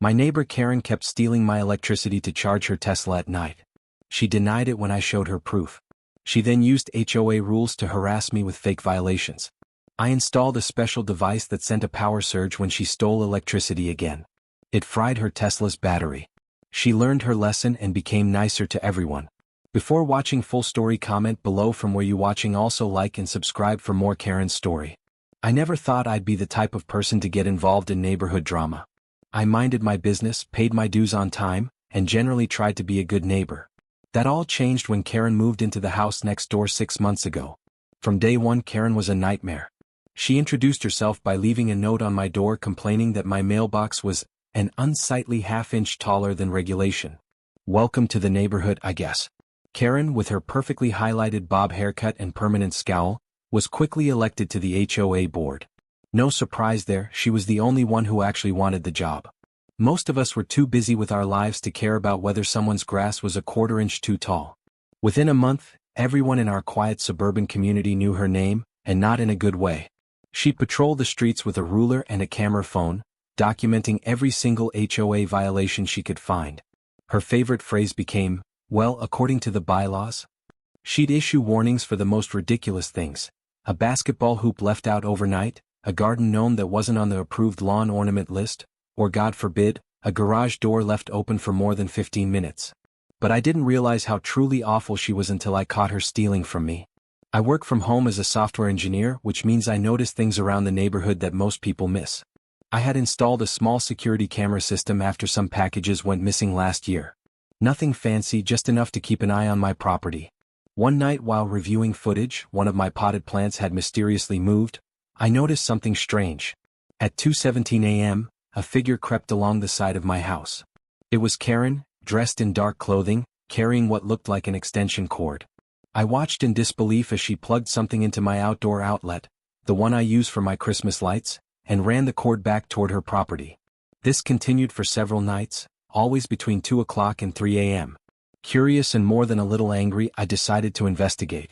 My neighbor Karen kept stealing my electricity to charge her Tesla at night. She denied it when I showed her proof. She then used HOA rules to harass me with fake violations. I installed a special device that sent a power surge when she stole electricity again. It fried her Tesla's battery. She learned her lesson and became nicer to everyone. Before watching full story, comment below from where you watching. Also like and subscribe for more Karen's story. I never thought I'd be the type of person to get involved in neighborhood drama. I minded my business, paid my dues on time, and generally tried to be a good neighbor. That all changed when Karen moved into the house next door 6 months ago. From day one, Karen was a nightmare. She introduced herself by leaving a note on my door complaining that my mailbox was an unsightly half-inch taller than regulation. Welcome to the neighborhood, I guess. Karen, with her perfectly highlighted bob haircut and permanent scowl, was quickly elected to the HOA board. No surprise there, she was the only one who actually wanted the job. Most of us were too busy with our lives to care about whether someone's grass was a quarter-inch too tall. Within a month, everyone in our quiet suburban community knew her name, and not in a good way. She patrolled the streets with a ruler and a camera phone, documenting every single HOA violation she could find. Her favorite phrase became, well, according to the bylaws. She'd issue warnings for the most ridiculous things. A basketball hoop left out overnight, a garden gnome that wasn't on the approved lawn ornament list, or God forbid, a garage door left open for more than 15 minutes. But I didn't realize how truly awful she was until I caught her stealing from me. I work from home as a software engineer, which means I notice things around the neighborhood that most people miss. I had installed a small security camera system after some packages went missing last year. Nothing fancy, just enough to keep an eye on my property. One night while reviewing footage, one of my potted plants had mysteriously moved. I noticed something strange. At 2:17 a.m., a figure crept along the side of my house. It was Karen, dressed in dark clothing, carrying what looked like an extension cord. I watched in disbelief as she plugged something into my outdoor outlet, the one I use for my Christmas lights, and ran the cord back toward her property. This continued for several nights, always between 2 o'clock and 3 a.m. Curious and more than a little angry, I decided to investigate.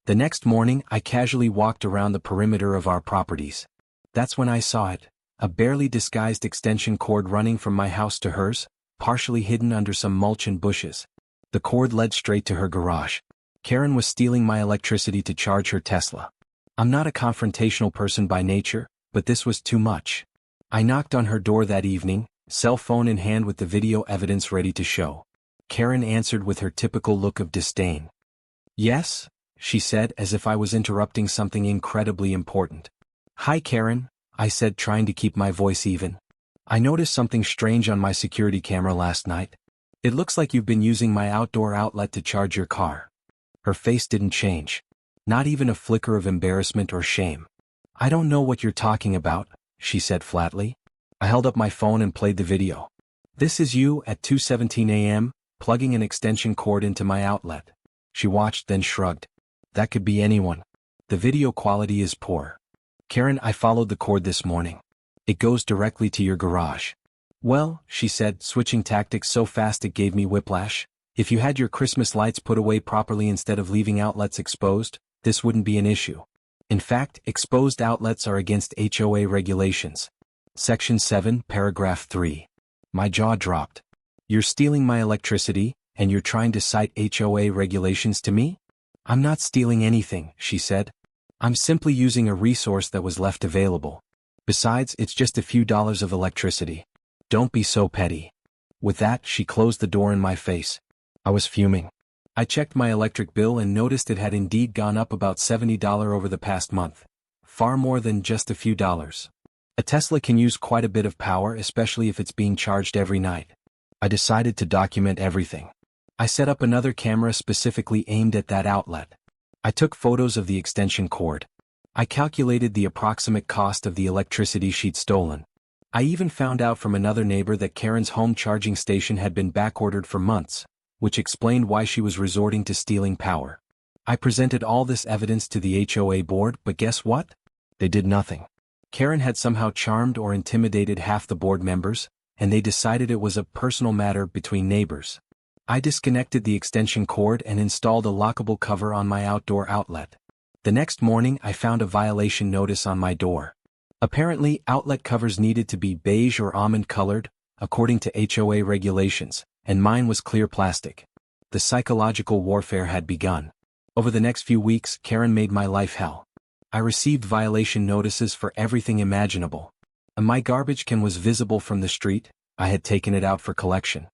The next morning, I casually walked around the perimeter of our properties. That's when I saw it. A barely disguised extension cord running from my house to hers, partially hidden under some mulch and bushes. The cord led straight to her garage. Karen was stealing my electricity to charge her Tesla. I'm not a confrontational person by nature, but this was too much. I knocked on her door that evening, cell phone in hand with the video evidence ready to show. Karen answered with her typical look of disdain. Yes, she said, as if I was interrupting something incredibly important. Hi Karen, I said, trying to keep my voice even. I noticed something strange on my security camera last night. It looks like you've been using my outdoor outlet to charge your car. Her face didn't change. Not even a flicker of embarrassment or shame. I don't know what you're talking about, she said flatly. I held up my phone and played the video. This is you at 2:17 a.m., plugging an extension cord into my outlet. She watched, then shrugged. That could be anyone. The video quality is poor. Karen, I followed the cord this morning. It goes directly to your garage. Well, she said, switching tactics so fast it gave me whiplash. If you had your Christmas lights put away properly instead of leaving outlets exposed, this wouldn't be an issue. In fact, exposed outlets are against HOA regulations. Section 7, paragraph 3. My jaw dropped. You're stealing my electricity, and you're trying to cite HOA regulations to me? I'm not stealing anything, she said. I'm simply using a resource that was left available. Besides, it's just a few dollars of electricity. Don't be so petty. With that, she closed the door in my face. I was fuming. I checked my electric bill and noticed it had indeed gone up about $70 over the past month. Far more than just a few dollars. A Tesla can use quite a bit of power, especially if it's being charged every night. I decided to document everything. I set up another camera specifically aimed at that outlet. I took photos of the extension cord. I calculated the approximate cost of the electricity she'd stolen. I even found out from another neighbor that Karen's home charging station had been backordered for months, which explained why she was resorting to stealing power. I presented all this evidence to the HOA board, but guess what? They did nothing. Karen had somehow charmed or intimidated half the board members, and they decided it was a personal matter between neighbors. I disconnected the extension cord and installed a lockable cover on my outdoor outlet. The next morning, I found a violation notice on my door. Apparently, outlet covers needed to be beige or almond colored, according to HOA regulations, and mine was clear plastic. The psychological warfare had begun. Over the next few weeks, Karen made my life hell. I received violation notices for everything imaginable. My garbage can was visible from the street. I had taken it out for collection.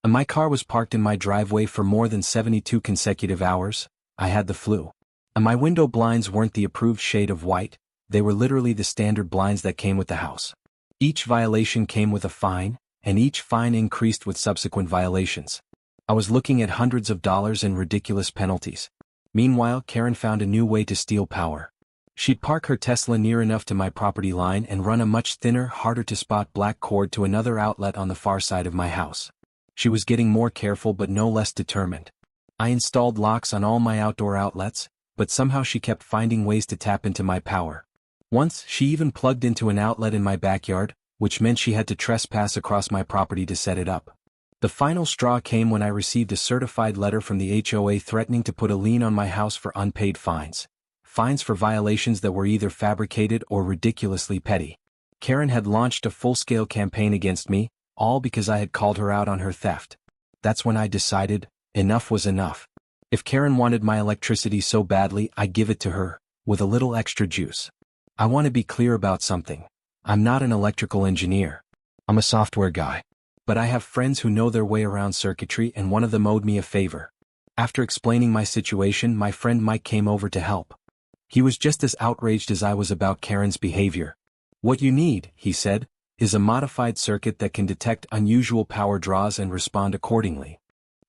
My car was parked in my driveway for more than 72 consecutive hours. I had the flu. My window blinds weren't the approved shade of white. They were literally the standard blinds that came with the house. Each violation came with a fine, and each fine increased with subsequent violations. I was looking at hundreds of dollars in ridiculous penalties. Meanwhile, Karen found a new way to steal power. She'd park her Tesla near enough to my property line and run a much thinner, harder-to-spot black cord to another outlet on the far side of my house. She was getting more careful but no less determined. I installed locks on all my outdoor outlets, but somehow she kept finding ways to tap into my power. Once, she even plugged into an outlet in my backyard, which meant she had to trespass across my property to set it up. The final straw came when I received a certified letter from the HOA threatening to put a lien on my house for unpaid fines. Fines for violations that were either fabricated or ridiculously petty. Karen had launched a full-scale campaign against me, all because I had called her out on her theft. That's when I decided, enough was enough. If Karen wanted my electricity so badly, I'd give it to her, with a little extra juice. I want to be clear about something. I'm not an electrical engineer. I'm a software guy. But I have friends who know their way around circuitry, and one of them owed me a favor. After explaining my situation, my friend Mike came over to help. He was just as outraged as I was about Karen's behavior. What you need, he said, is a modified circuit that can detect unusual power draws and respond accordingly.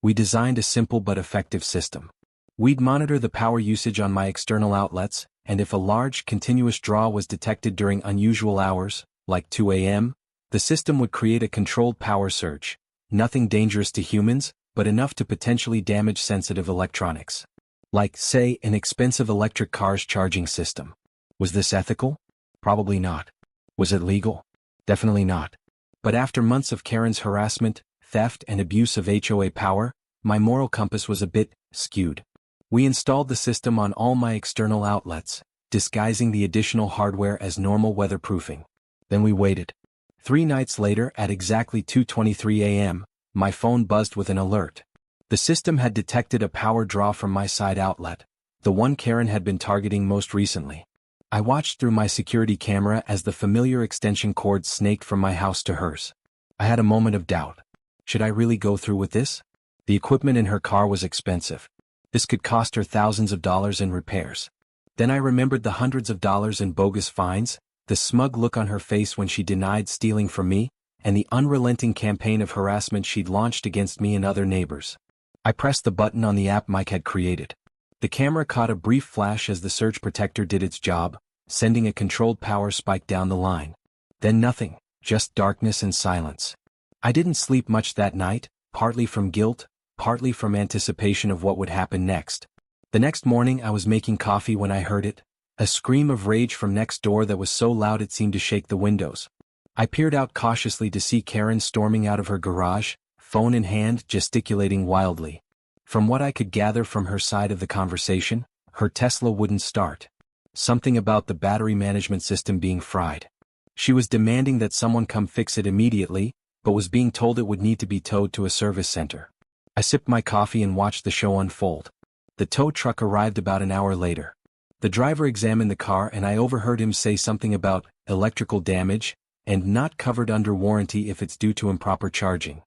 We designed a simple but effective system. We'd monitor the power usage on my external outlets, and if a large, continuous draw was detected during unusual hours, like 2 a.m., the system would create a controlled power surge, nothing dangerous to humans, but enough to potentially damage sensitive electronics. Like, say, an expensive electric car's charging system. Was this ethical? Probably not. Was it legal? Definitely not. But after months of Karen's harassment, theft, and abuse of HOA power, my moral compass was a bit skewed. We installed the system on all my external outlets, disguising the additional hardware as normal weatherproofing. Then we waited. 3 nights later, at exactly 2:23 a.m., my phone buzzed with an alert. The system had detected a power draw from my side outlet, the one Karen had been targeting most recently. I watched through my security camera as the familiar extension cord snaked from my house to hers. I had a moment of doubt. Should I really go through with this? The equipment in her car was expensive. This could cost her thousands of dollars in repairs. Then I remembered the hundreds of dollars in bogus fines, the smug look on her face when she denied stealing from me, and the unrelenting campaign of harassment she'd launched against me and other neighbors. I pressed the button on the app Mike had created. The camera caught a brief flash as the surge protector did its job, sending a controlled power spike down the line. Then nothing, just darkness and silence. I didn't sleep much that night, partly from guilt, partly from anticipation of what would happen next. The next morning I was making coffee when I heard it, a scream of rage from next door that was so loud it seemed to shake the windows. I peered out cautiously to see Karen storming out of her garage, phone in hand, gesticulating wildly. From what I could gather from her side of the conversation, her Tesla wouldn't start. Something about the battery management system being fried. She was demanding that someone come fix it immediately, but was being told it would need to be towed to a service center. I sipped my coffee and watched the show unfold. The tow truck arrived about an hour later. The driver examined the car and I overheard him say something about electrical damage and not covered under warranty if it's due to improper charging.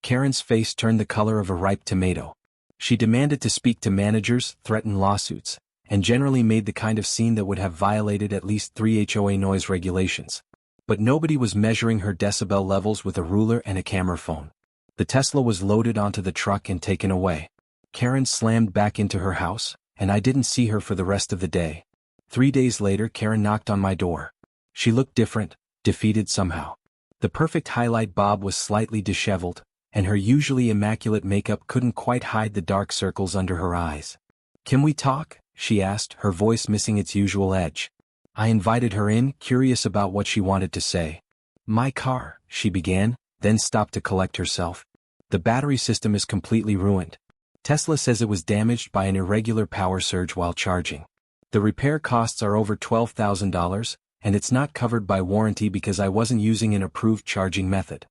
Karen's face turned the color of a ripe tomato. She demanded to speak to managers, threatened lawsuits, and generally made the kind of scene that would have violated at least 3 HOA noise regulations. But nobody was measuring her decibel levels with a ruler and a camera phone. The Tesla was loaded onto the truck and taken away. Karen slammed back into her house, and I didn't see her for the rest of the day. 3 days later, Karen knocked on my door. She looked different, defeated somehow. The perfect highlight bob was slightly disheveled, and her usually immaculate makeup couldn't quite hide the dark circles under her eyes. "Can we talk?" she asked, her voice missing its usual edge. I invited her in, curious about what she wanted to say. "My car," she began, then stopped to collect herself. "The battery system is completely ruined. Tesla says it was damaged by an irregular power surge while charging. The repair costs are over $12,000, and it's not covered by warranty because I wasn't using an approved charging method."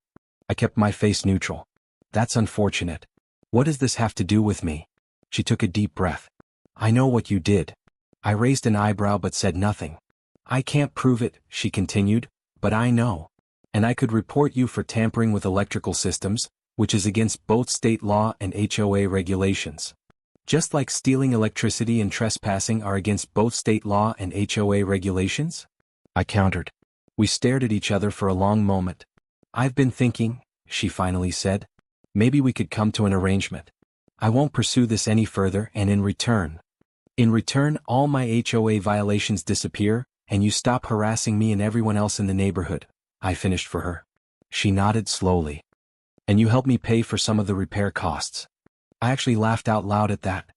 I kept my face neutral. That's unfortunate. What does this have to do with me? She took a deep breath. I know what you did. I raised an eyebrow but said nothing. I can't prove it, she continued, but I know. And I could report you for tampering with electrical systems, which is against both state law and HOA regulations. Just like stealing electricity and trespassing are against both state law and HOA regulations? I countered. We stared at each other for a long moment. I've been thinking, she finally said. Maybe we could come to an arrangement. I won't pursue this any further, and in return, all my HOA violations disappear, and you stop harassing me and everyone else in the neighborhood, I finished for her. She nodded slowly. And you help me pay for some of the repair costs. I actually laughed out loud at that.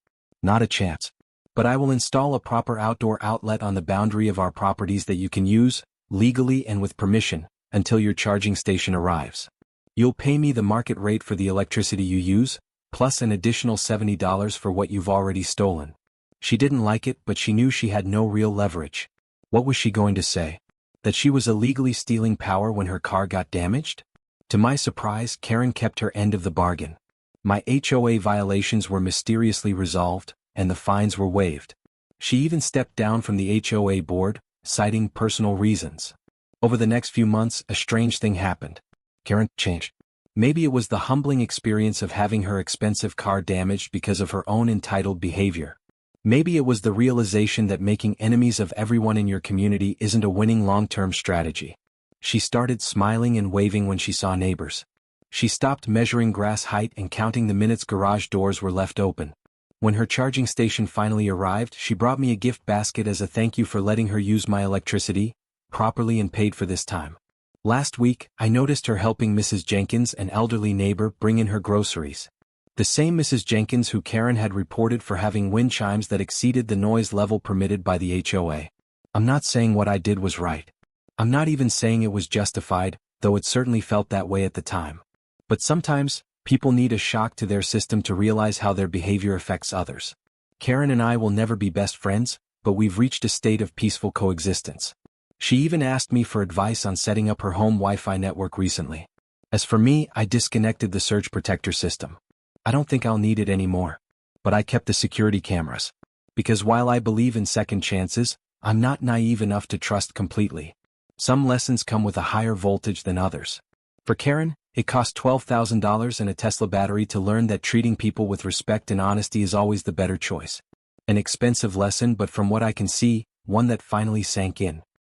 Not a chance. But I will install a proper outdoor outlet on the boundary of our properties that you can use, legally and with permission, until your charging station arrives. You'll pay me the market rate for the electricity you use, plus an additional $70 for what you've already stolen. She didn't like it, but she knew she had no real leverage. What was she going to say? That she was illegally stealing power when her car got damaged? To my surprise, Karen kept her end of the bargain. My HOA violations were mysteriously resolved, and the fines were waived. She even stepped down from the HOA board, citing personal reasons. Over the next few months, a strange thing happened. Karen changed. Maybe it was the humbling experience of having her expensive car damaged because of her own entitled behavior. Maybe it was the realization that making enemies of everyone in your community isn't a winning long-term strategy. She started smiling and waving when she saw neighbors. She stopped measuring grass height and counting the minutes garage doors were left open. When her charging station finally arrived, she brought me a gift basket as a thank you for letting her use my electricity properly and paid for this time. Last week, I noticed her helping Mrs. Jenkins, an elderly neighbor, bring in her groceries. The same Mrs. Jenkins who Karen had reported for having wind chimes that exceeded the noise level permitted by the HOA. I'm not saying what I did was right. I'm not even saying it was justified, though it certainly felt that way at the time. But sometimes, people need a shock to their system to realize how their behavior affects others. Karen and I will never be best friends, but we've reached a state of peaceful coexistence. She even asked me for advice on setting up her home Wi-Fi network recently. As for me, I disconnected the surge protector system. I don't think I'll need it anymore. But I kept the security cameras. Because while I believe in second chances, I'm not naive enough to trust completely. Some lessons come with a higher voltage than others. For Karen, it cost $12,000 and a Tesla battery to learn that treating people with respect and honesty is always the better choice. An expensive lesson, but from what I can see, one that finally sank in.